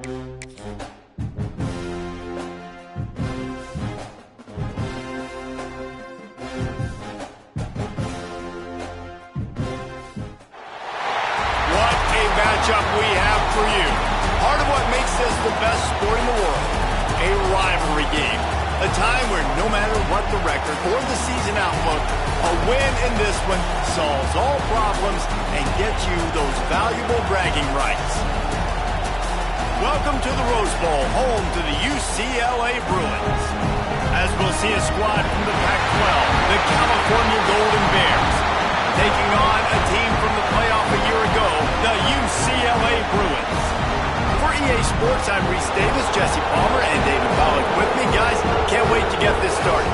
Matchup we have for you. Part of what makes this the best sport in the world. A rivalry game. A time where no matter what the record or the season outlook, a win in this one solves all problems and gets you those valuable bragging rights. Welcome to the Rose Bowl, home to the UCLA Bruins. As we'll see a squad from the Pac-12, the California Golden Bears, taking on a team from the playoff a year ago, the UCLA Bruins. For EA Sports, I'm Reese Davis, Jesse Palmer, and David Pollack with me. Guys, can't wait to get this started.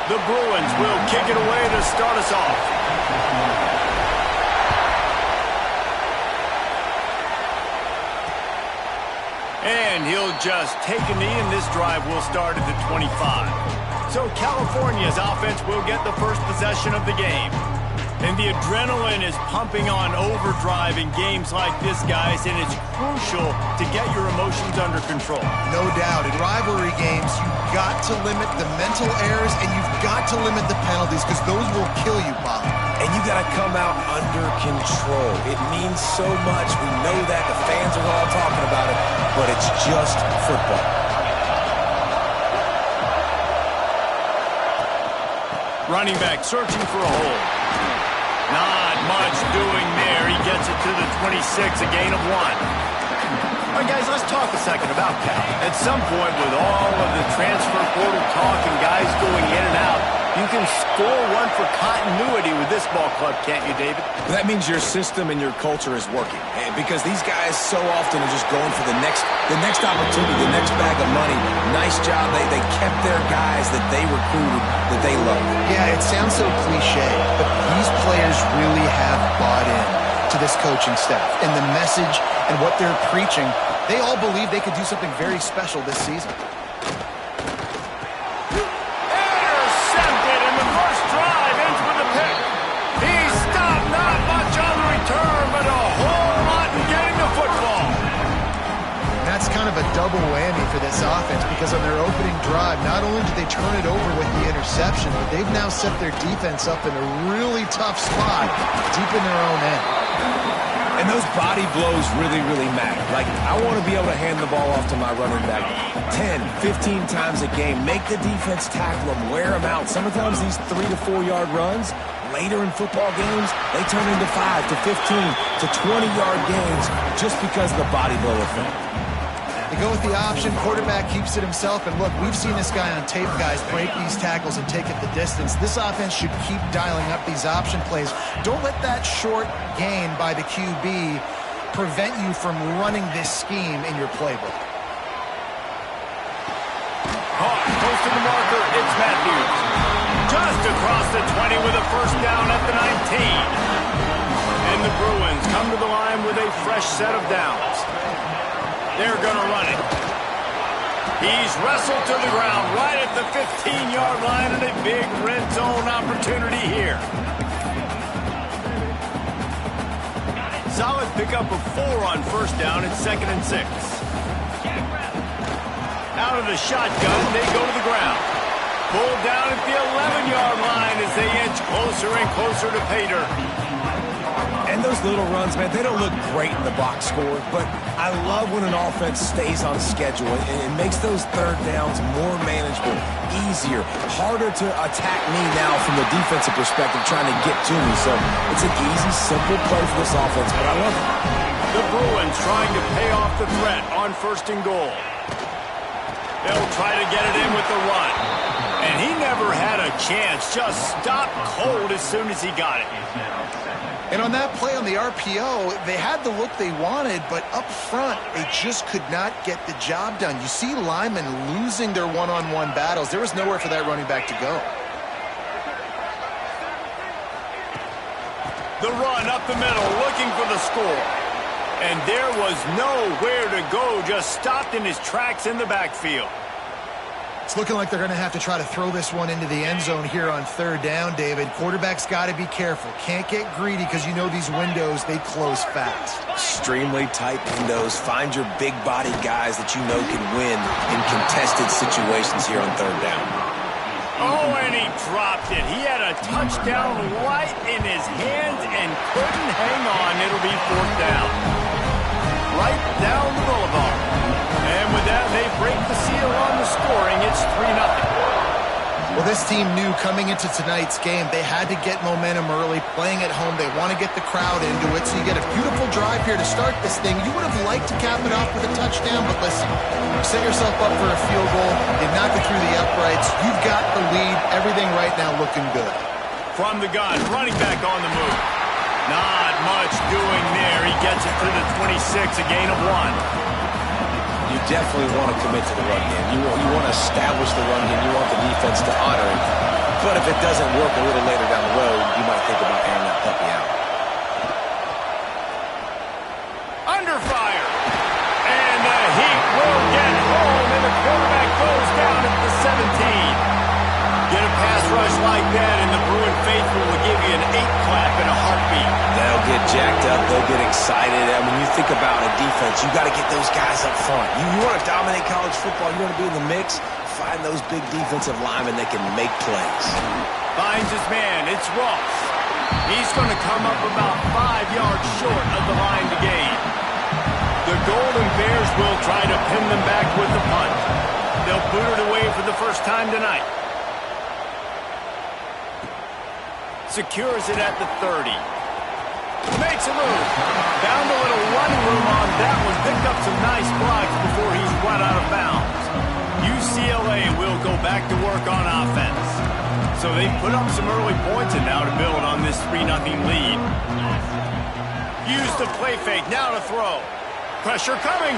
The Bruins will kick it away to start us off. And he'll just take a knee, and this drive will start at the 25. So California's offense will get the first possession of the game. And the adrenaline is pumping on overdrive in games like this, guys, and it's crucial to get your emotions under control. No doubt. In rivalry games, you've got to limit the mental errors, and you've got to limit the penalties, because those will kill you, Bob. And you got to come out under control. It means so much. We know that. The fans are all talking about it, but it's just football. Running back searching for a hole. Not much doing there. He gets it to the 26, a gain of 1. All right, guys, let's talk a second about Cal. At some point, with all of the transfer portal talk and guys going in and out, you can score one for continuity with this ball club, can't you, David? That means your system and your culture is working. Because these guys so often are just going for the next opportunity, the next bag of money. Nice job. They kept their guys that they recruited, that they love. Yeah, it sounds so cliche, but these players really have bought in to this coaching staff and the message and what they're preaching. They all believe they could do something very special this season. Intercepted in the first drive, ends with a pick. He stopped, not much on the return, but a whole lot in getting the football. That's kind of a double whammy for this offense, because on their opening drive, not only did they turn it over with the interception, but they've now set their defense up in a really tough spot deep in their own end. And those body blows really, really matter. Like, I want to be able to hand the ball off to my running back 10, 15 times a game. Make the defense tackle them, wear them out. Sometimes these 3 to 4 yard runs, later in football games, they turn into 5 to 15 to 20-yard games just because of the body blow effect. They go with the option, quarterback keeps it himself, and look, we've seen this guy on tape, guys, break these tackles and take it the distance. This offense should keep dialing up these option plays. Don't let that short gain by the QB prevent you from running this scheme in your playbook. Close to the marker, it's Matthews. Just across the 20 with a first down at the 19. And the Bruins come to the line with a fresh set of downs. They're going to run it. He's wrestled to the ground right at the 15-yard line, and a big red zone opportunity here. Solid pickup of 4 on first down and 2nd and 6. Out of the shotgun, they go to the ground. Pulled down at the 11-yard line as they inch closer and closer to pay dirt. And those little runs, man, they don't look great in the box score, but I love when an offense stays on schedule and it makes those third downs more manageable, easier, harder to attack me now from the defensive perspective trying to get to me. So it's an easy, simple play for this offense, but I love it. The Bruins trying to pay off the threat on 1st and goal. They'll try to get it in with the run. And he never had a chance. Just stopped cold as soon as he got it. And on that play on the RPO, they had the look they wanted, but up front, they just could not get the job done. You see linemen losing their one-on-one battles. There was nowhere for that running back to go. The run up the middle, looking for the score. And there was nowhere to go, just stopped in his tracks in the backfield. It's looking like they're going to have to try to throw this one into the end zone here on third down, David. Quarterback's got to be careful. Can't get greedy because you know these windows, they close fast. Extremely tight windows. Find your big-bodied guys that you know can win in contested situations here on third down. Oh, and he dropped it. He had a touchdown right in his hands and couldn't hang on. It'll be fourth down. Right down the boulevard. And with that, they break the seal on the scoring. It's 3-0. Well, this team knew coming into tonight's game they had to get momentum early. Playing at home, they want to get the crowd into it. So you get a beautiful drive here to start this thing. You would have liked to cap it off with a touchdown, but listen, set yourself up for a field goal. You knock it through the uprights. You've got the lead. Everything right now looking good. From the gun, running back on the move. Not much doing there. He gets it to the 26, a gain of 1. You definitely want to commit to the run game. You want to establish the run game. You want the defense to honor it. But if it doesn't work a little later down the road, you might think about airing that puppy out. Under fire. And the Heat will get home, and the quarterback goes down at the 17. Get a pass rush like that, and the Bruin faithful will give you an 8-clap in a heartbeat. They'll get jacked up. They'll get excited. And when you think about a defense, you got to get those guys up front. You want to dominate college football. You want to be in the mix. Find those big defensive linemen that can make plays. Finds his man. It's Ross. He's going to come up about 5 yards short of the line to gain. The Golden Bears will try to pin them back with the punt. They'll boot it away for the first time tonight. Secures it at the 30. Makes a move. Found a little running room on that one. Picked up some nice blocks before he's run out of bounds. UCLA will go back to work on offense. So they put up some early points and now to build on this 3-0 lead. Use the play fake. Now to throw. Pressure coming.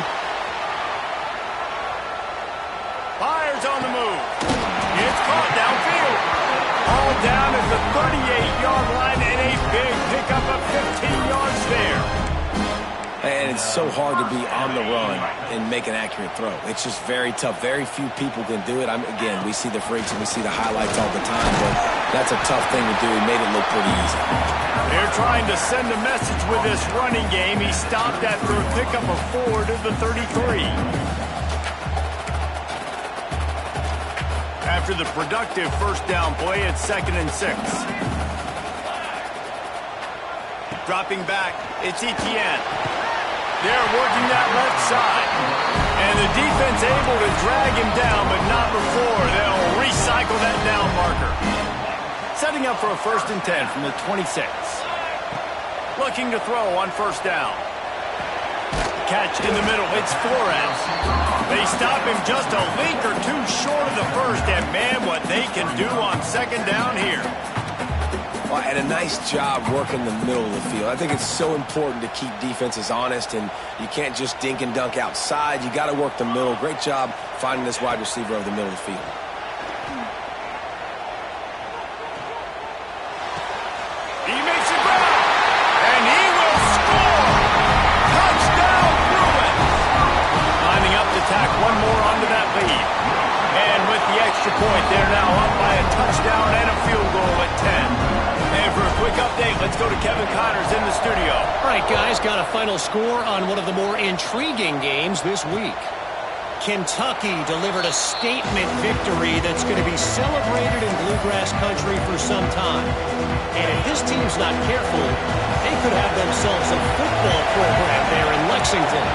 Fires on the move. It's caught downfield. All down at the 38-yard line and a big pickup of 15 yards there. And it's so hard to be on the run and make an accurate throw. It's just very tough. Very few people can do it. Again, we see the freaks and we see the highlights all the time, but that's a tough thing to do. He made it look pretty easy. They're trying to send a message with this running game. He stopped after a pickup of 4 to the 33. After the productive first down play, it's 2nd and 6. Dropping back, it's Etienne. They're working that left side. And the defense able to drag him down, but not before they'll recycle that down marker. Setting up for a 1st and 10 from the 26. Looking to throw on first down. Catch in the middle, it's Flores. They stop him just a link or two short of the first, and man, what they can do on 2nd down here. Well, and a nice job working the middle of the field. I think it's so important to keep defenses honest, and you can't just dink and dunk outside. You got to work the middle. Great job finding this wide receiver over the middle of the field. He makes it back, and he will score. Touchdown, Bruins. Lining up to tack one more onto that lead. And with the extra point, they're now up by a touchdown and a field goal at 10. And for a quick update, let's go to Kevin Connors in the studio. All right, guys, got a final score on one of the more intriguing games this week. Kentucky delivered a statement victory that's going to be celebrated in Bluegrass country for some time. And if this team's not careful, they could have themselves a football program there in Lexington.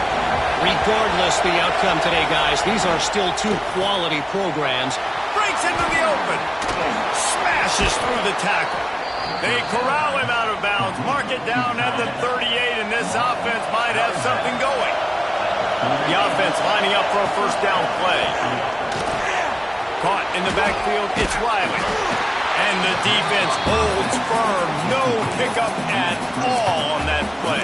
Regardless the outcome today, guys, these are still two quality programs. Breaks into the open. Smashes through the tackle. They corral him out of bounds. Mark it down at the 38, and this offense might have something going. The offense lining up for a first down play. Caught in the backfield, it's Riley. defense holds firm. No pickup at all on that play.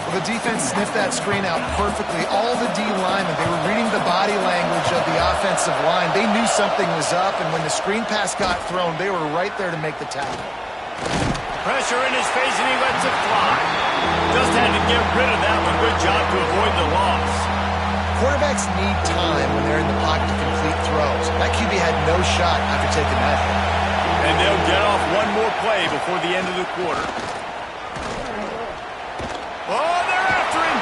Well, the defense sniffed that screen out perfectly. All the D linemen, they were reading the body language of the offensive line. They knew something was up, and when the screen pass got thrown, they were right there to make the tackle. Pressure in his face, and he lets it fly. Just had to get rid of that one. Good job to avoid the loss. Quarterbacks need time when they're in the pocket to complete throws. That QB had no shot after taking that hit. And they'll get off one more play before the end of the quarter. Oh, they're after him.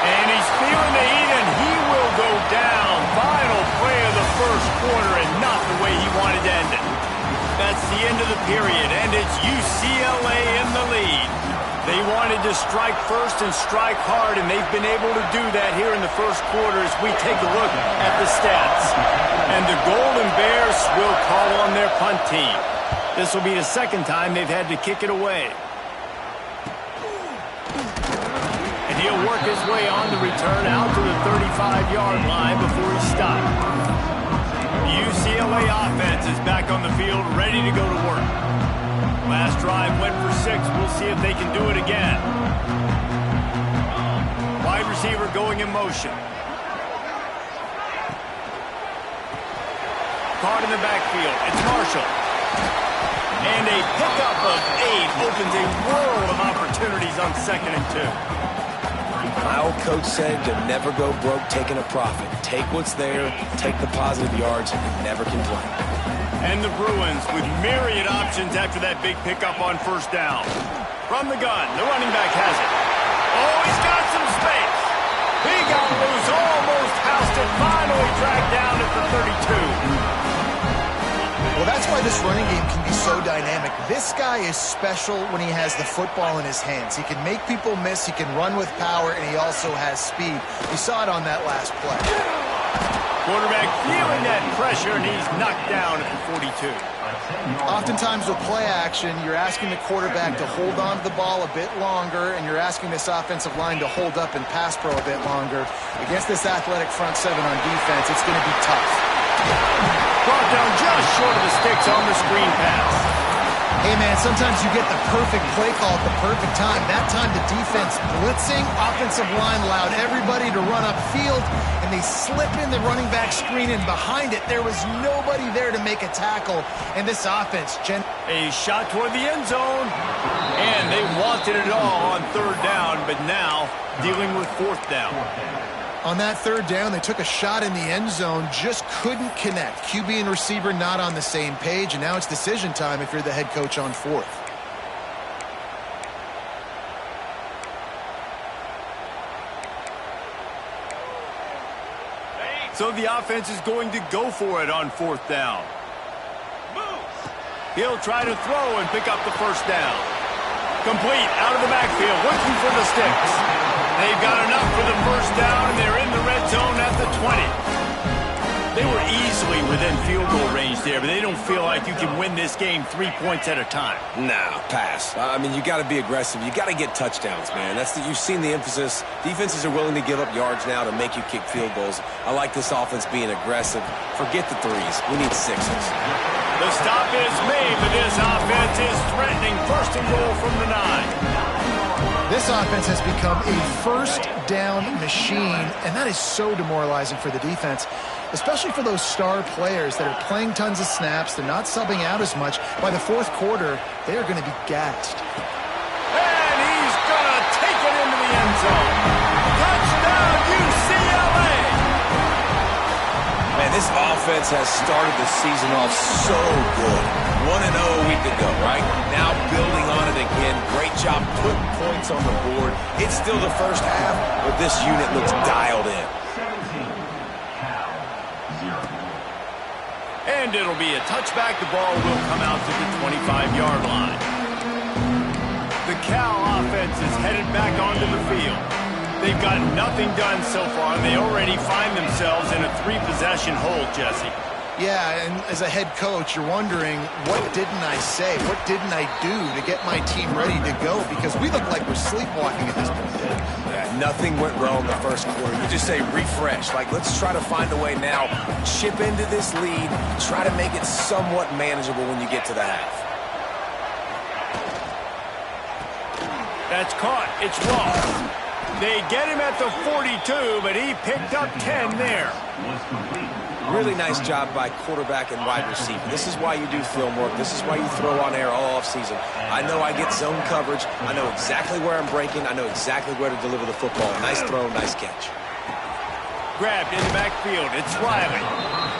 And he's feeling the heat, and he will go down. Final play of the first quarter, and not the way he wanted to end it. That's the end of the period, and it's UCLA in the lead. They wanted to strike first and strike hard, and they've been able to do that here in the first quarter as we take a look at the stats. And the Golden Bears will call on their punt team. This will be the second time they've had to kick it away. And he'll work his way on the return out to the 35-yard line before he's stopped. The UCLA offense is back on the field, ready to go to work. Last drive went for 6. We'll see if they can do it again. Wide receiver going in motion. Caught in the backfield. It's Marshall. And a pickup of 8 opens a world of opportunities on 2nd and 2. My old coach said to never go broke taking a profit. Take what's there, take the positive yards, and never complain. And the Bruins with myriad options after that big pickup on first down. From the gun, the running back has it. Oh, he's got some space. He got loose, almost housed it, finally dragged down at the 32. Well, that's why this running game can be so dynamic. This guy is special when he has the football in his hands. He can make people miss, he can run with power, and he also has speed. We saw it on that last play. Quarterback feeling that pressure, and he's knocked down at the 42. Oftentimes with play action, you're asking the quarterback to hold on to the ball a bit longer, and you're asking this offensive line to hold up and pass pro a bit longer. Against this athletic front 7 on defense, it's going to be tough. Brought down just short of the sticks on the screen pass. Hey, man, sometimes you get the perfect play call at the perfect time. That time the defense blitzing, offensive line allowed everybody to run upfield, and they slip in the running back screen, and behind it, there was nobody there to make a tackle. And this offense, a shot toward the end zone, and they wanted it all on 3rd down, but now dealing with 4th down. On that 3rd down, they took a shot in the end zone, just couldn't connect. QB and receiver not on the same page, and now it's decision time if you're the head coach on 4th. So the offense is going to go for it on 4th down. He'll try to throw and pick up the 1st down. Complete out of the backfield, looking for the sticks. They've got enough for the 1st down, and they're in the red zone at the 20. They were easily within field goal range there, but they don't feel like you can win this game 3 points at a time. Nah, pass. I mean, you got to be aggressive. You got to get touchdowns, man. You've seen the emphasis. Defenses are willing to give up yards now to make you kick field goals. I like this offense being aggressive. Forget the 3s. We need 6s. The stop is made, but this offense is threatening 1st and goal from the 9. This offense has become a 1st down machine, and that is so demoralizing for the defense, especially for those star players that are playing tons of snaps. They're not subbing out as much. By the 4th quarter, they are going to be gassed. And he's going to take it into the end zone. Touchdown, UCLA! Man, this offense has started the season off so good. 1-0 a week ago, right? Now building on it again. Great job putting points on the board. It's still the first half, but this unit looks dialed in. And it'll be a touchback. The ball will come out to the 25-yard line. The Cal offense is headed back onto the field. They've got nothing done so far, and they already find themselves in a 3-possession hole, Jesse. Yeah, and as a head coach, you're wondering, what didn't I say? What didn't I do to get my team ready to go? Because we look like we're sleepwalking at this point. Yeah, Nothing went well in the first quarter. You just say refresh. Like, let's try to find a way now. Chip into this lead. Try to make it somewhat manageable when you get to the half. That's caught. It's Ross. They get him at the 42, but he picked up 10 there. Really nice job by quarterback and wide receiver. This is why you do film work. This is why you throw on air all offseason. I know I get zone coverage. I know exactly where I'm breaking. I know exactly where to deliver the football. Nice throw, nice catch. Grabbed in the backfield. It's Riley.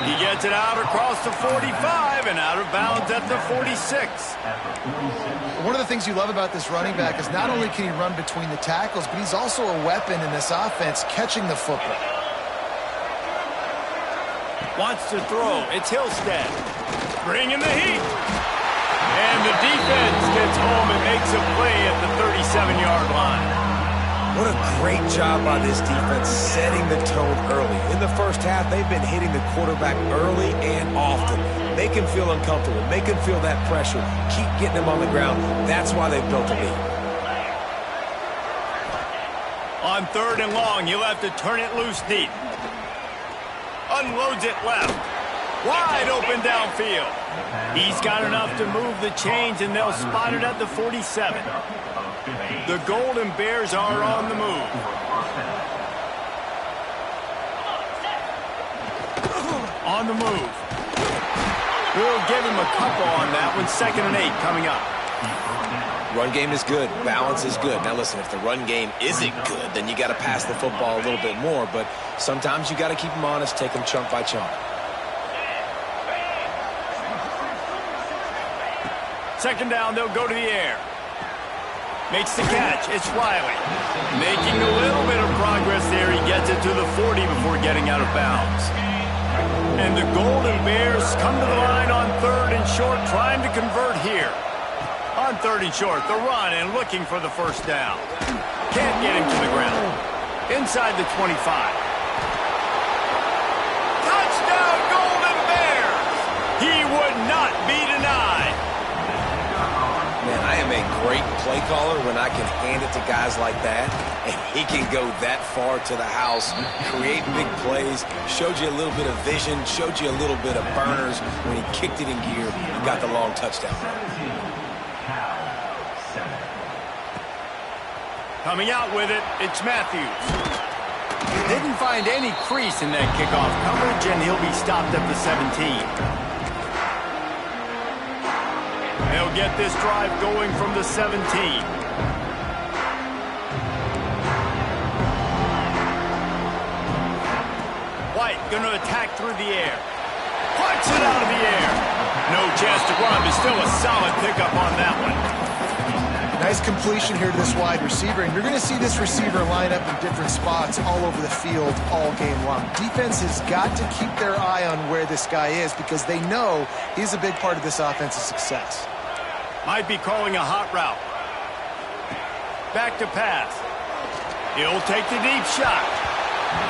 He gets it out across the 45 and out of bounds at the 46. One of the things you love about this running back is not only can he run between the tackles, but he's also a weapon in this offense catching the football. Wants to throw. It's Hillstead. Bringing the heat. And the defense gets home and makes a play at the 37-yard line. What a great job by this defense setting the tone early. In the first half, they've been hitting the quarterback early and often. Make him feel uncomfortable. Make him feel that pressure. Keep getting him on the ground. That's why they've built a lead. On 3rd and long, he'll have to turn it loose deep. Unloads it left. Wide open downfield. He's got enough to move the chains, and they'll spot it at the 47. The Golden Bears are on the move. On the move. We'll give him a couple on that one. 2nd and 8 coming up. Run game is good. Balance is good. Now listen, if the run game isn't good, then you got to pass the football a little bit more. But sometimes you got to keep them honest, take them chunk by chunk. 2nd down, they'll go to the air. Makes the catch. It's Riley. Making a little bit of progress there. He gets it to the 40 before getting out of bounds. And the Golden Bears come to the line on 3rd and short, trying to convert here. On 3rd and short, the run and looking for the 1st down. Can't get him to the ground. Inside the 25. Touchdown, Golden Bears! He would not be denied. Man, I am a great play caller when I can hand it to guys like that, and he can go that far to the house, create big plays, showed you a little bit of vision, showed you a little bit of burners when he kicked it in gear and got the long touchdown. Coming out with it, it's Matthews. Didn't find any crease in that kickoff coverage, and he'll be stopped at the 17. They'll get this drive going from the 17. White going to attack through the air. Punch it out of the air. No chance to run, but still a solid pickup on that one. Nice completion here to this wide receiver, and you're going to see this receiver line up in different spots all over the field all game long. Defense has got to keep their eye on where this guy is because they know he's a big part of this offense's success. Might be calling a hot route. Back to pass. He'll take the deep shot.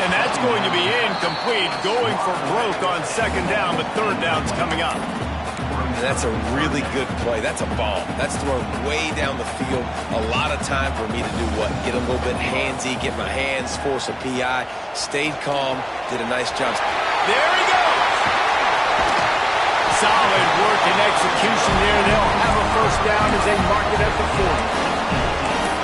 And that's going to be incomplete, going for broke on 2nd down, but 3rd down's coming up. And that's a really good play. That's a bomb. That's thrown way down the field. A lot of time for me to do what? Get a little bit handsy, get my hands, force a PI. Stayed calm, did a nice job. There he goes! Solid work and execution there. They'll have a 1st down as they mark it at the 40.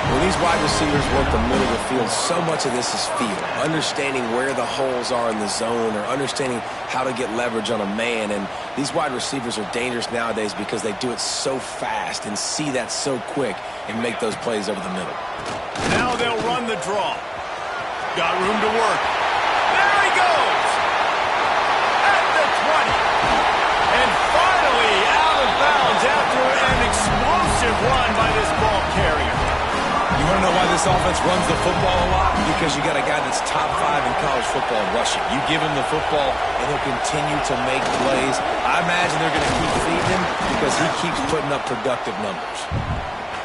When these wide receivers work the middle of the field, so much of this is feel. Understanding where the holes are in the zone or understanding how to get leverage on a man. And these wide receivers are dangerous nowadays because they do it so fast and see that so quick and make those plays over the middle. Now they'll run the draw. Got room to work. There he goes! At the 20. And finally out of bounds after an explosive run by this ball carrier. You want to know why this offense runs the football a lot? Because you got a guy that's top 5 in college football rushing. You give him the football, and he'll continue to make plays. I imagine they're going to keep feeding him because he keeps putting up productive numbers.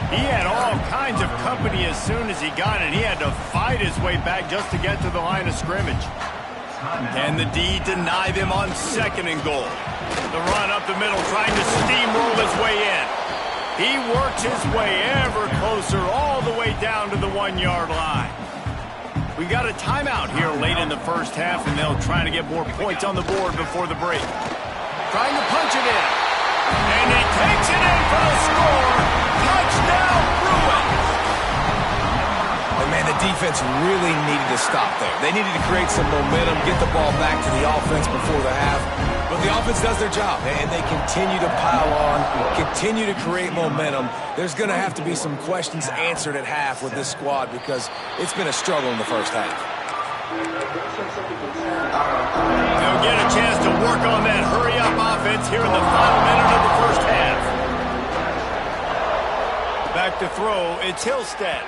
He had all kinds of company as soon as he got it. He had to fight his way back just to get to the line of scrimmage. And the D deny them on 2nd and goal. The run up the middle, trying to steamroll his way in. He works his way ever closer all the way down to the 1-yard line. We got a timeout here late in the first half, and they'll try to get more points on the board before the break. Trying to punch it in. And he takes it in for the score. Touchdown, Bruins! And man, the defense really needed to stop there. They needed to create some momentum, get the ball back to the offense before the half. But the offense does their job, and they continue to pile on, continue to create momentum. There's going to have to be some questions answered at half with this squad because it's been a struggle in the first half. They'll get a chance to work on that hurry-up offense here in the final minute of the first half. Back to throw, it's Hillstead.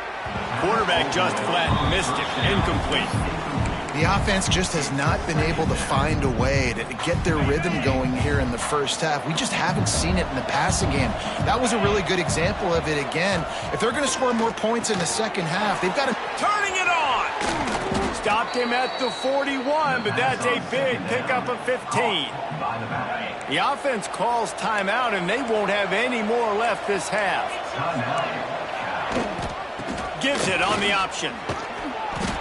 Quarterback just flat missed it, incomplete. The offense just has not been able to find a way to get their rhythm going here in the first half. We just haven't seen it in the passing game. That was a really good example of it again. If they're going to score more points in the second half, they've got to... Turning it on! Stopped him at the 41, but that's a big pickup of 15. The offense calls timeout, and they won't have any more left this half. Gives it on the option.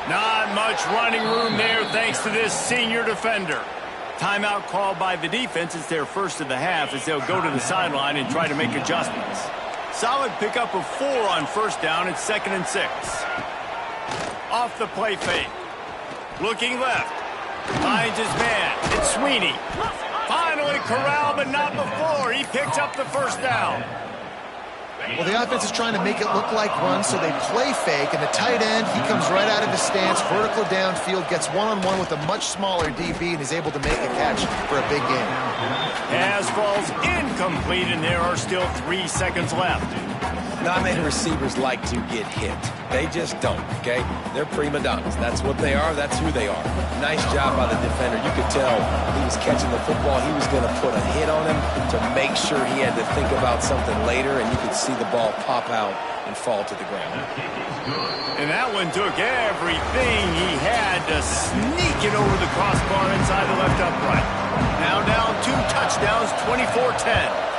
Not much running room there thanks to this senior defender. Timeout called by the defense. It's their first of the half as they'll go to the sideline and try to make adjustments. Solid pickup of 4 on first down. It's 2nd and 6. Off the play fake. Looking left. Finds his man. It's Sweeney. Finally corralled, but not before. He picks up the first down. Well, the offense is trying to make it look like runs, so they play fake, and the tight end, he comes right out of his stance, vertical downfield, gets one-on-one with a much smaller DB, and is able to make a catch for a big game. Pass falls incomplete, and there are still 3 seconds left. Not many receivers like to get hit. They just don't, okay? They're prima donnas. That's what they are. That's who they are. Nice job by the defender. You could tell he was catching the football. He was going to put a hit on him to make sure he had to think about something later, and you could see the ball pop out and fall to the ground. And that one took everything he had to sneak it over the crossbar inside the left upright. Now down 2 touchdowns, 24-10.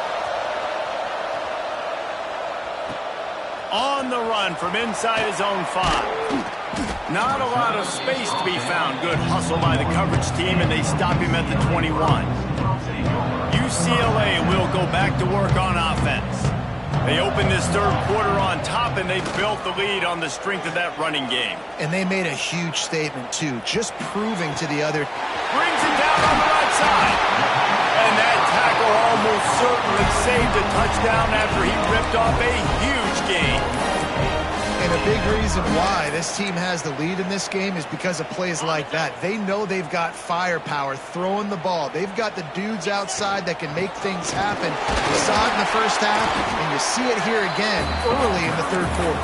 On the run from inside his own 5. Not a lot of space to be found. Good hustle by the coverage team, and they stop him at the 21. UCLA will go back to work on offense. They opened this third quarter on top, and they built the lead on the strength of that running game. And they made a huge statement, too, just proving to the other. Brings it down on the right side. And that tackle almost certainly saved a touchdown after he ripped off a huge gain. And a big reason why this team has the lead in this game is because of plays like that. They know they've got firepower throwing the ball. They've got the dudes outside that can make things happen. You saw it in the first half, and you see it here again early in the third quarter.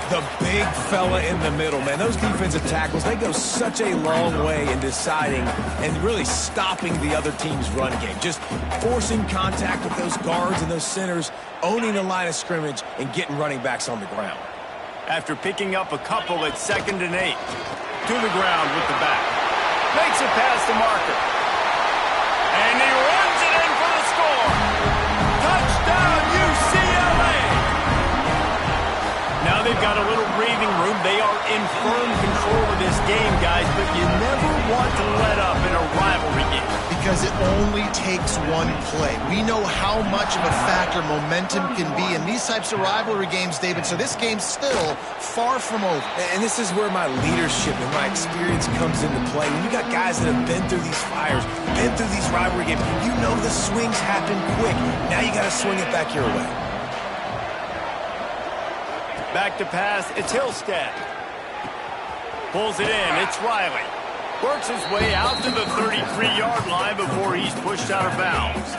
The big fella in the middle, man. Those defensive tackles, they go such a long way in deciding and really stopping the other team's run game. Just forcing contact with those guards and those centers, owning the line of scrimmage, and getting running backs on the ground. After picking up a couple at 2nd and 8. To the ground with the back. Makes it past the marker. And he runs it in for the score. Touchdown, UCLA! Now they've got a little breathing room. They are in firm control of this game, guys, but you never want to let up in a rivalry game. Because it only takes one play. We know how much of a factor momentum can be in these types of rivalry games, David, so this game's still far from over. And this is where my leadership and my experience comes into play. When you got guys that have been through these fires, been through these rivalry games, you know the swings happen quick. Now you got to swing it back your way. Back to pass, it's Hillstead. Pulls it in, it's Riley. Works his way out to the 33-yard line before he's pushed out of bounds.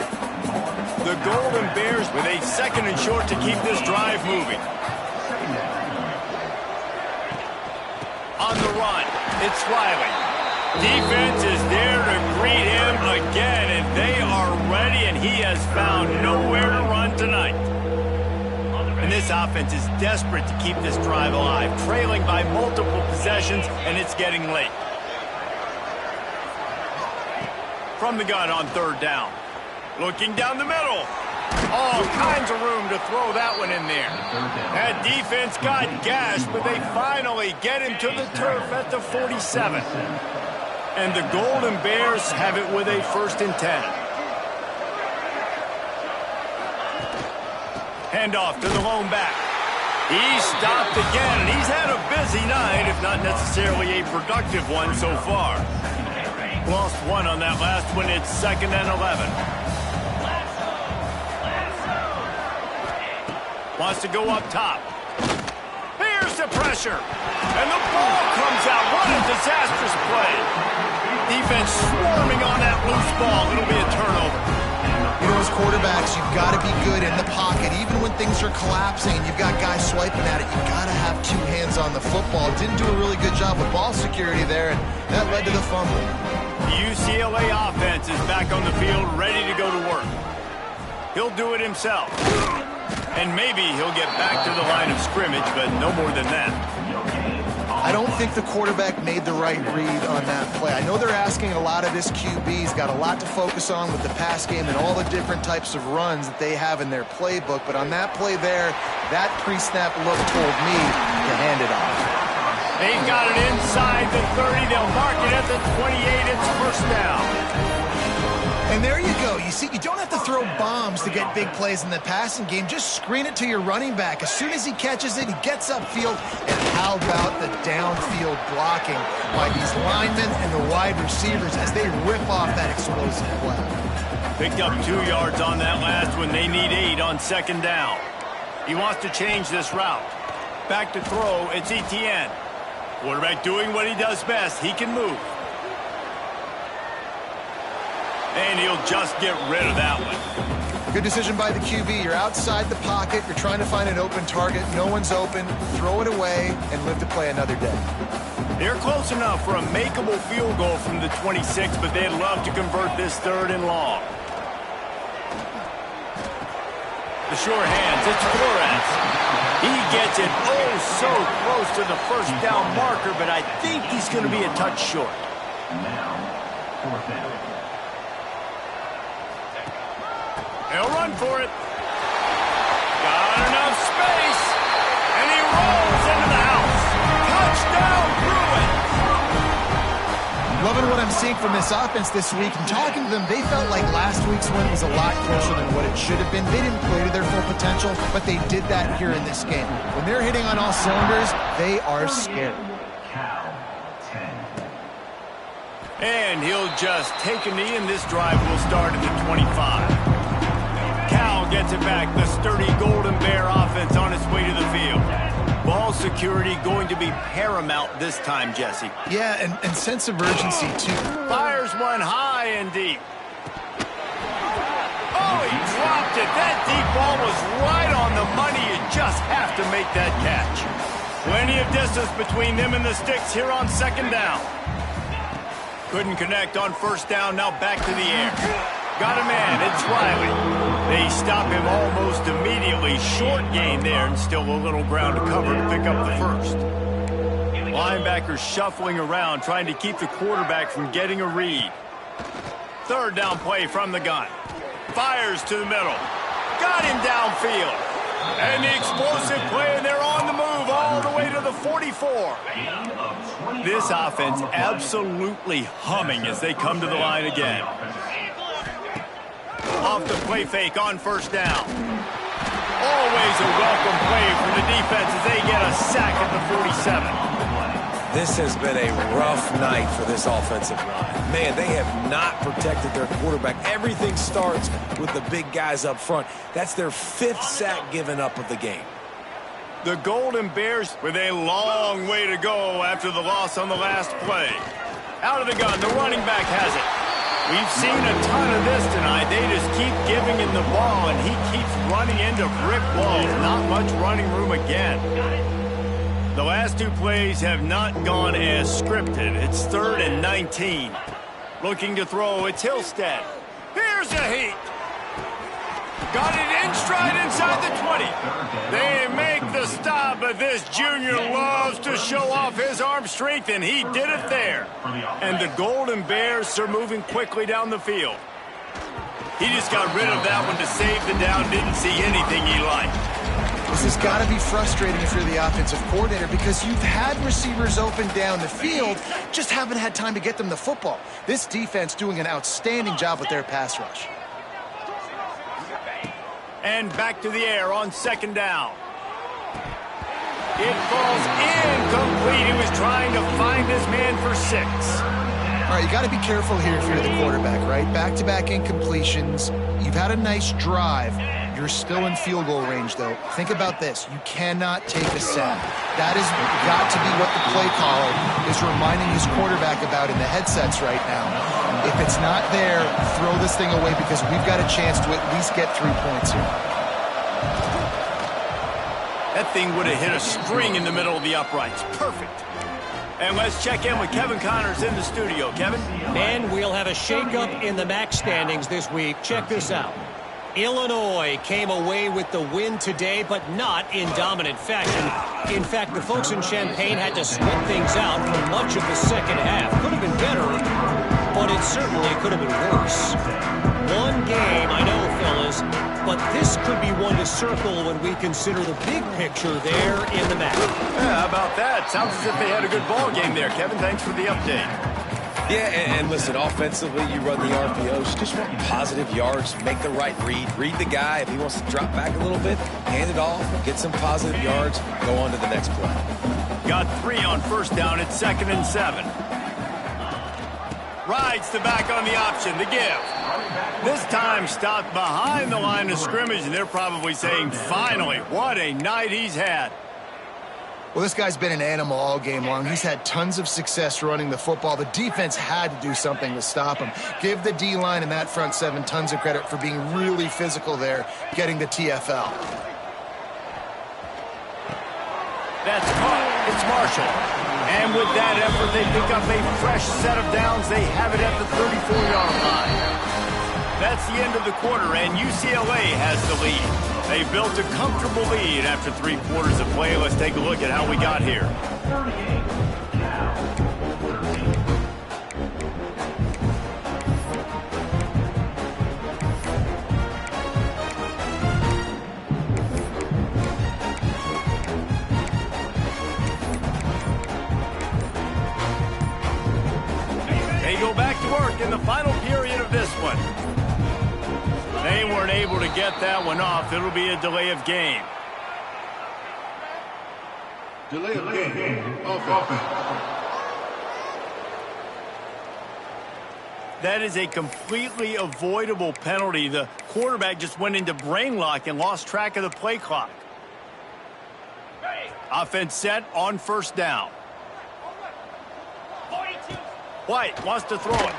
The Golden Bears with a 2nd and short to keep this drive moving. On the run, it's Riley. Defense is there to greet him again, and they are ready, and he has found nowhere to run tonight. And this offense is desperate to keep this drive alive, trailing by multiple possessions, and it's getting late. From the gun on 3rd down. Looking down the middle. Oh, all kinds of room to throw that one in there. That defense got gashed, but they finally get him to the turf at the 47. And the Golden Bears have it with a 1st and 10. Handoff to the lone back. He's stopped again, and he's had a busy night, if not necessarily a productive one so far. Lost one on that last one. It's 2nd and 11. Wants to go up top. Here's the pressure. And the ball comes out. What a disastrous play. Defense swarming on that loose ball. It'll be a turnover. You know, as quarterbacks, you've got to be good in the pocket. Even when things are collapsing and you've got guys swiping at it, you've got to have 2 hands on the football. Didn't do a really good job with ball security there, and that led to the fumble. The UCLA offense is back on the field, ready to go to work. He'll do it himself. And maybe he'll get back to the line of scrimmage, but no more than that. I don't think the quarterback made the right read on that play. I know they're asking a lot of this QB. He's got a lot to focus on with the pass game and all the different types of runs that they have in their playbook. But on that play there, that pre-snap look told me to hand it off. They've got it inside the 30. They'll mark it at the 28. It's 1st down. And there you go. You see, you don't have to throw bombs to get big plays in the passing game. Just screen it to your running back. As soon as he catches it, he gets upfield. And how about the downfield blocking by these linemen and the wide receivers as they rip off that explosive play. Picked up 2 yards on that last one. They need 8 on 2nd down. He wants to change this route. Back to throw. It's Etienne. Quarterback doing what he does best. He can move. And he'll just get rid of that one. Good decision by the QB. You're outside the pocket. You're trying to find an open target. No one's open. Throw it away and live to play another day. They're close enough for a makeable field goal from the 26, but they'd love to convert this 3rd and long. The sure hands. It's Flores. He gets it so close to the 1st down marker, but I think he's going to be a touch short. Now, 4th down. They'll run for it. Got enough space. And he rolls into the house. Touchdown, Bruins. Loving what I'm seeing from this offense this week. And talking to them, they felt like last week's win was a lot closer than what it should have been. They didn't play to their full potential, but they did that here in this game. When they're hitting on all cylinders, they are scary. And he'll just take a knee, and this drive will start at the 25. Cal gets it back. The sturdy Golden Bear offense on its way to the field. Ball security going to be paramount this time, Jesse. Yeah, and sense of urgency, too. Fires one high and deep. Oh, he dropped it. That deep ball was right on the money. You just have to make that catch. Plenty of distance between them and the sticks here on 2nd down. Couldn't connect on 1st down. Now back to the air. Got a man. It's Riley. They stop him almost immediately. Short gain there and still a little ground to cover to pick up the 1st. Linebackers shuffling around trying to keep the quarterback from getting a read. 3rd down play from the gun. Fires to the middle. Got him downfield. And the explosive play, and they're on the move all the way to the 44. This offense absolutely humming as they come to the line again. Off the play fake on 1st down. Always a welcome play for the defense as they get a sack at the 47. This has been a rough night for this offensive line. Man, they have not protected their quarterback. Everything starts with the big guys up front. That's their 5th sack given up of the game. The Golden Bears with a long way to go after the loss on the last play. Out of the gun, the running back has it. We've seen a ton of this tonight. They just keep giving him the ball, and he keeps running into brick walls. Not much running room again. The last 2 plays have not gone as scripted. It's 3rd and 19. Looking to throw, it's Hillstead. Here's a heat. Got it in stride inside the 20. They make the stop, but this junior loves to show off his arm strength, and he did it there. And the Golden Bears are moving quickly down the field. He just got rid of that one to save the down. Didn't see anything he liked. This has got to be frustrating if you're the offensive coordinator because you've had receivers open down the field, just haven't had time to get them the football. This defense doing an outstanding job with their pass rush. And back to the air on second down. It falls incomplete. He was trying to find his man for 6. All right, you got to be careful here if you're the quarterback, right? Back-to-back incompletions. You've had a nice drive. You're still in field goal range, though. Think about this. You cannot take a sack. That has got to be what the play caller is reminding his quarterback about in the headsets right now. If it's not there, throw this thing away because we've got a chance to at least get 3 points here. That thing would have hit a string in the middle of the uprights. Perfect. And let's check in with Kevin Connors in the studio. Kevin? And we'll have a shakeup in the MAC standings this week. Check this out. Illinois came away with the win today, but not in dominant fashion. In fact, the folks in Champaign had to sweat things out for much of the second half. Could have been better, but it certainly could have been worse. One game, I know, fellas, but this could be one to circle when we consider the big picture there in the MAC. Yeah, how about that? Sounds as if they had a good ball game there, Kevin. Thanks for the update. Yeah, and listen, offensively, you run the RPOs. You just want positive yards, make the right read the guy. If he wants to drop back a little bit, hand it off, get some positive yards, go on to the next play. Got 3 on first down at 2nd and 7. Rides the back on the option to give. This time stopped behind the line of scrimmage, and they're probably saying, finally, what a night he's had. Well, this guy's been an animal all game long. He's had tons of success running the football. The defense had to do something to stop him. Give the D-line and that front 7 tons of credit for being really physical there, getting the TFL. That's caught. It's Marshall. And with that effort, they pick up a fresh set of downs. They have it at the 34-yard line. That's the end of the quarter, and UCLA has the lead. They built a comfortable lead after 3 quarters of play. Let's take a look at how we got here. They go back to work in the final period of this one. They weren't able to get that one off. It'll be a delay of game. Delay of game. Offense. That is a completely avoidable penalty. The quarterback just went into brain lock and lost track of the play clock. Offense set on first down. White wants to throw it.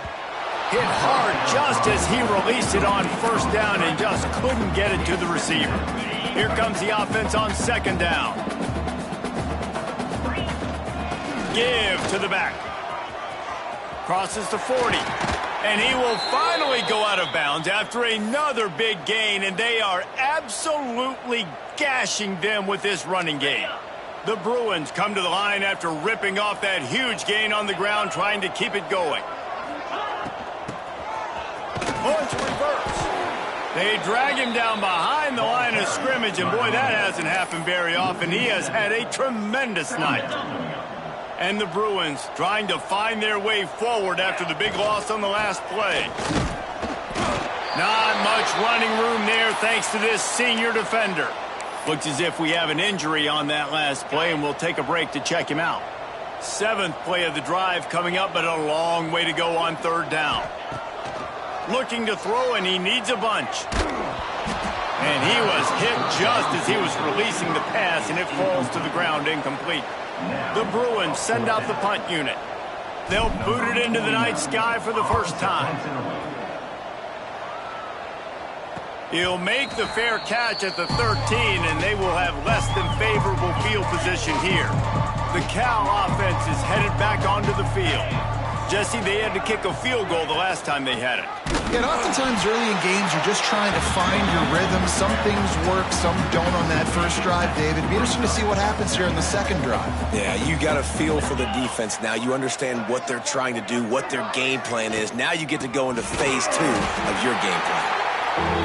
Hit hard just as he released it on first down and just couldn't get it to the receiver. Here comes the offense on second down. Give to the back. Crosses to 40. And he will finally go out of bounds after another big gain, and they are absolutely gashing them with this running game. The Bruins come to the line after ripping off that huge gain on the ground, trying to keep it going. Points reverse. They drag him down behind the line of scrimmage, and boy, that hasn't happened very often. He has had a tremendous night. And the Bruins trying to find their way forward after the big loss on the last play. Not much running room there thanks to this senior defender. Looks as if we have an injury on that last play, and we'll take a break to check him out. 7th play of the drive coming up, but a long way to go on third down. Looking to throw, and he needs a bunch. And he was hit just as he was releasing the pass, and it falls to the ground incomplete. The Bruins send out the punt unit. They'll boot it into the night sky for the first time. He'll make the fair catch at the 13, and they will have less than favorable field position here. The Cal offense is headed back onto the field. Jesse, they had to kick a field goal the last time they had it. Yeah, and oftentimes early in games, you're just trying to find your rhythm. Some things work, some don't on that first drive, David. It'd be interesting to see what happens here in the second drive. Yeah, you got a feel for the defense now. You understand what they're trying to do, what their game plan is. Now you get to go into phase 2 of your game plan.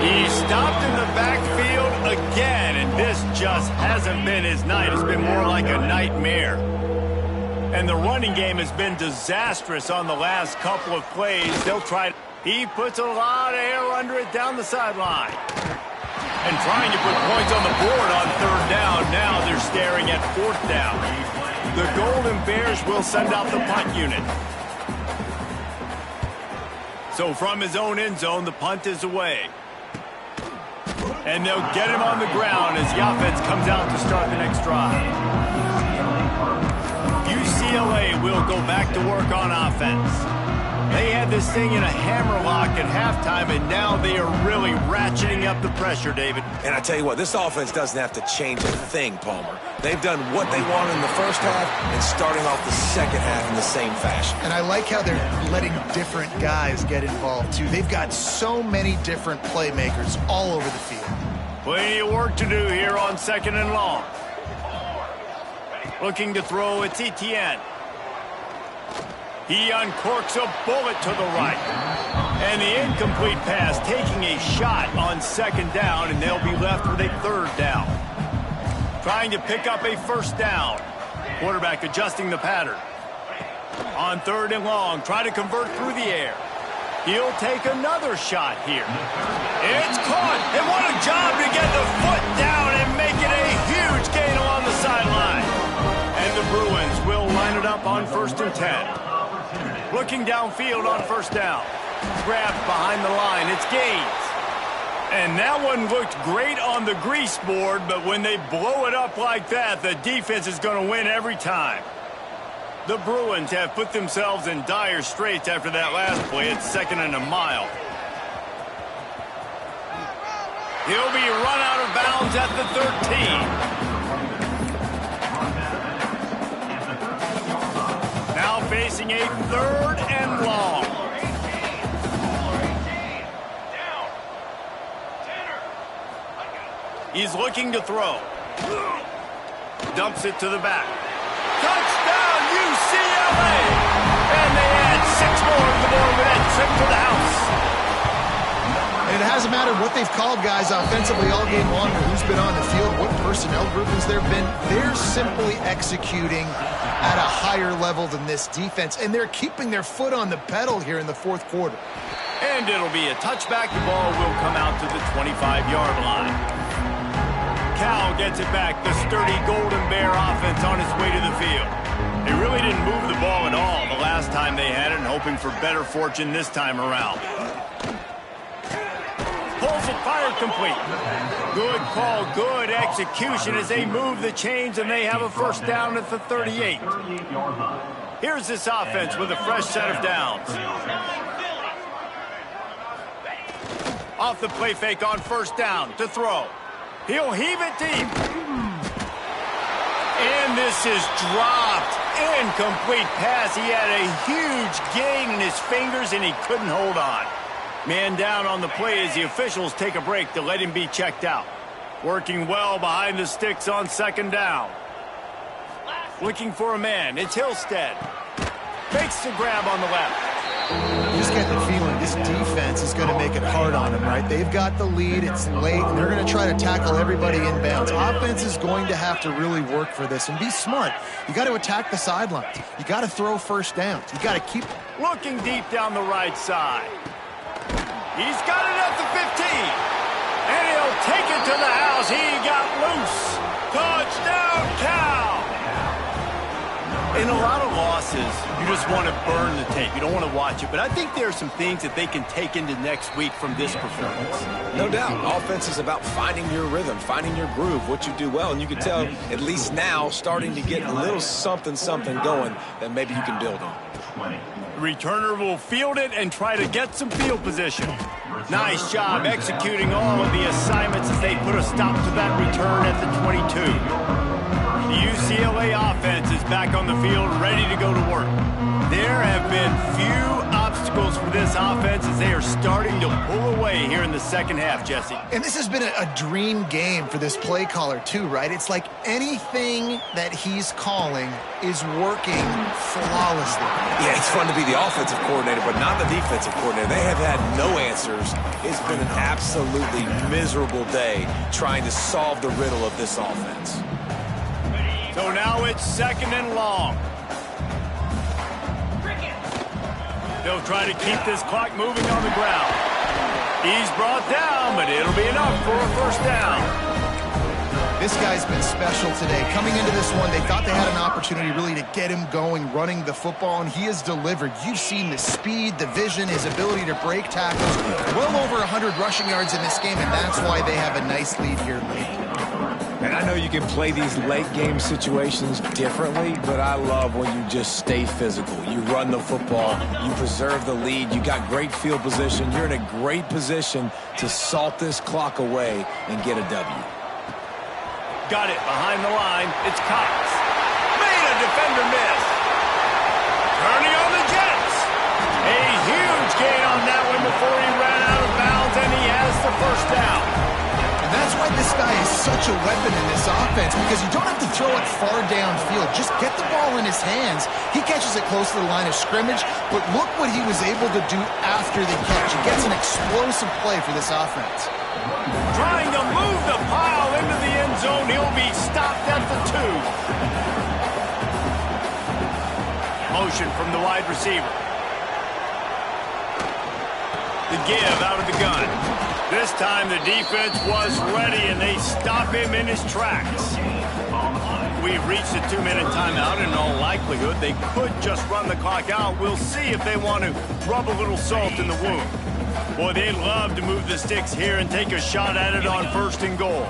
He stopped in the backfield again, and this just hasn't been his night. It's been more like a nightmare. And the running game has been disastrous on the last couple of plays. They'll try. He puts a lot of air under it down the sideline. And trying to put points on the board on third down. Now they're staring at fourth down. The Golden Bears will send out the punt unit. So from his own end zone, the punt is away. And they'll get him on the ground as the offense comes out to start the next drive. UCLA will go back to work on offense. They had this thing in a hammerlock at halftime, and now they are really ratcheting up the pressure, David. And I tell you what, this offense doesn't have to change a thing, Palmer. They've done what they wanted in the first half and starting off the second half in the same fashion. And I like how they're letting different guys get involved, too. They've got so many different playmakers all over the field. Plenty of work to do here on second and long. Looking to throw, it's Etienne. He uncorks a bullet to the right. And the incomplete pass taking a shot on second down, and they'll be left with a third down. Trying to pick up a first down. Quarterback adjusting the pattern. On third and long, try to convert through the air. He'll take another shot here. It's caught, and what a job to get the foot down and make it a huge gain along the sideline. And the Bruins will line it up on 1st and 10. Looking downfield on first down. Grabbed behind the line. It's Gaines. And that one looked great on the grease board, but when they blow it up like that, the defense is going to win every time. The Bruins have put themselves in dire straits after that last play. It's 2nd and a mile. He'll be run out of bounds at the 13. Now facing a 3rd and long. He's looking to throw. Dumps it to the back. Touchdown, UCLA! And they add 6 more to the board with that trip to the house. And it hasn't mattered what they've called guys offensively all game long or who's been on the field, what personnel groupings there have been. They're simply executing at a higher level than this defense, and they're keeping their foot on the pedal here in the 4th quarter. And it'll be a touchback. The ball will come out to the 25-yard line. Cal gets it back. The sturdy Golden Bear offense on its way to the field. They really didn't move the ball at all the last time they had it, and hoping for better fortune this time around. Pulls it, fired complete. Good call, good execution as they move the chains, and they have a first down at the 38. Here's this offense with a fresh set of downs. Off the play fake on first down to throw. He'll heave it deep. And this is dropped. Incomplete pass. He had a huge gain in his fingers, and he couldn't hold on. Man down on the play as the officials take a break to let him be checked out. Working well behind the sticks on second down. Looking for a man. It's Hillstead. Fakes the grab on the left. You just get the feeling this defense is going to make it hard on them, right? They've got the lead. It's late, and they're going to try to tackle everybody inbounds. Offense is going to have to really work for this and be smart. You got to attack the sidelines. You got to throw first downs. You got to keep looking deep down the right side. He's got it at the 15. And he'll take it to the house. He got loose. Touchdown, Cal. In a lot of losses, you just want to burn the tape. You don't want to watch it. But I think there are some things that they can take into next week from this performance. No doubt. Offense is about finding your rhythm, finding your groove, what you do well. And you can tell, at least now, starting to get a little something going that maybe you can build on. The returner will field it and try to get some field position. Nice job executing all of the assignments as they put a stop to that return at the 22. The UCLA offense is back on the field, ready to go to work. There have been few obstacles tackles for this offense as they are starting to pull away here in the second half, Jesse. And this has been a dream game for this play caller too, right? It's like anything that he's calling is working flawlessly. Yeah, it's fun to be the offensive coordinator, but not the defensive coordinator. They have had no answers. It's been an absolutely miserable day trying to solve the riddle of this offense. So now it's 2nd and long. They'll try to keep this clock moving on the ground. He's brought down, but it'll be enough for a first down. This guy's been special today. Coming into this one, they thought they had an opportunity really to get him going, running the football, and he has delivered. You've seen the speed, the vision, his ability to break tackles. Well over 100 rushing yards in this game, and that's why they have a nice lead here late. And I know you can play these late game situations differently, but I love when you just stay physical. You run the football, you preserve the lead, you got great field position, you're in a great position to salt this clock away and get a W. Got it behind the line. It's Cox. Made a defender miss. Turning on the Jets. A huge gain on that one before he ran out of bounds, and he has the first down. And that's why this guy is such a weapon in this offense, because you don't have to throw it far downfield. Just get the ball in his hands. He catches it close to the line of scrimmage, but look what he was able to do after the catch. He gets an explosive play for this offense. Trying to move the pile into the end zone. He'll be stopped at the 2. Motion from the wide receiver. The give out of the gun. This time the defense was ready, and they stop him in his tracks. We've reached a 2-minute timeout. In all likelihood, they could just run the clock out. We'll see if they want to rub a little salt in the wound. Boy, they'd love to move the sticks here and take a shot at it on 1st and goal.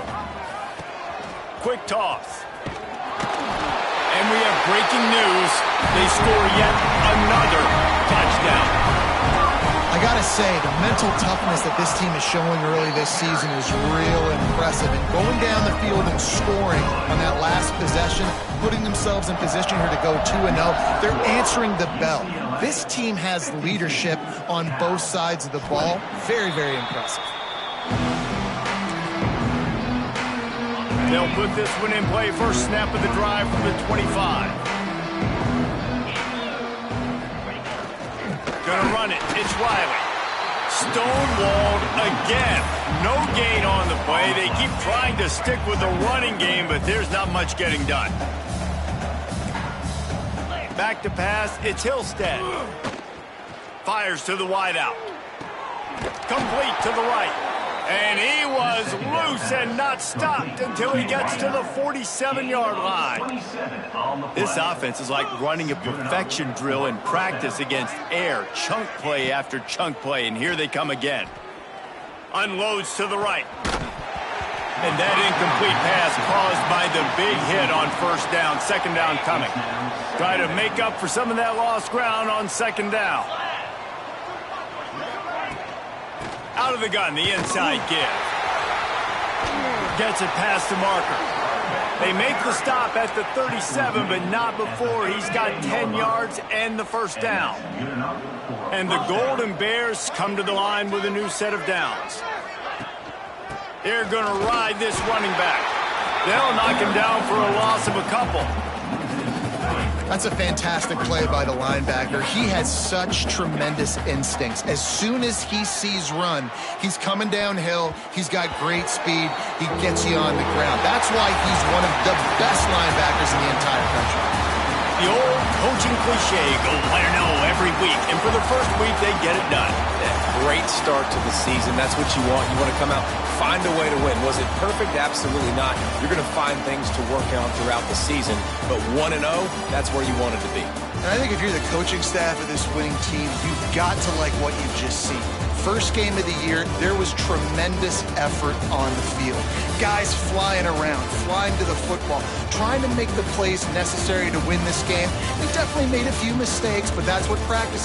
Quick toss. And we have breaking news. They score yet another touchdown. I gotta say, the mental toughness that this team is showing early this season is real impressive. And going down the field and scoring on that last possession, putting themselves in position here to go 2-0, they're answering the bell. This team has leadership on both sides of the ball. Very, very impressive. They'll put this one in play. First snap of the drive from the 25. Gonna run it. It's Riley. Stonewalled again. No gain on the play. They keep trying to stick with the running game, but there's not much getting done. Back to pass. It's Hillstead. Fires to the wideout. Complete to the right. And he was loose and not stopped until he gets to the 47-yard line. This offense is like running a perfection drill in practice against air. Chunk play after chunk play, and here they come again. Unloads to the right. And that incomplete pass caused by the big hit on 1st down. 2nd down coming. Try to make up for some of that lost ground on 2nd down. Out of the gun, the inside give. Gets it past the marker. They make the stop at the 37, but not before he's got 10 yards and the first down. And the Golden Bears come to the line with a new set of downs. They're going to ride this running back. They'll knock him down for a loss of a couple. That's a fantastic play by the linebacker. He has such tremendous instincts. As soon as he sees run, he's coming downhill. He's got great speed. He gets you on the ground. That's why he's one of the best linebackers in the entire country. The old coaching cliche, go play or no every week. And for the first week, they get it done. Great start to the season. That's what you want. You want to come out, find a way to win. Was it perfect? Absolutely not. You're going to find things to work on throughout the season. But 1-0, that's where you want it to be. And I think if you're the coaching staff of this winning team, you've got to like what you've just seen. First game of the year, there was tremendous effort on the field. Guys flying around, flying to the football, trying to make the plays necessary to win this game. We definitely made a few mistakes, but that's what practice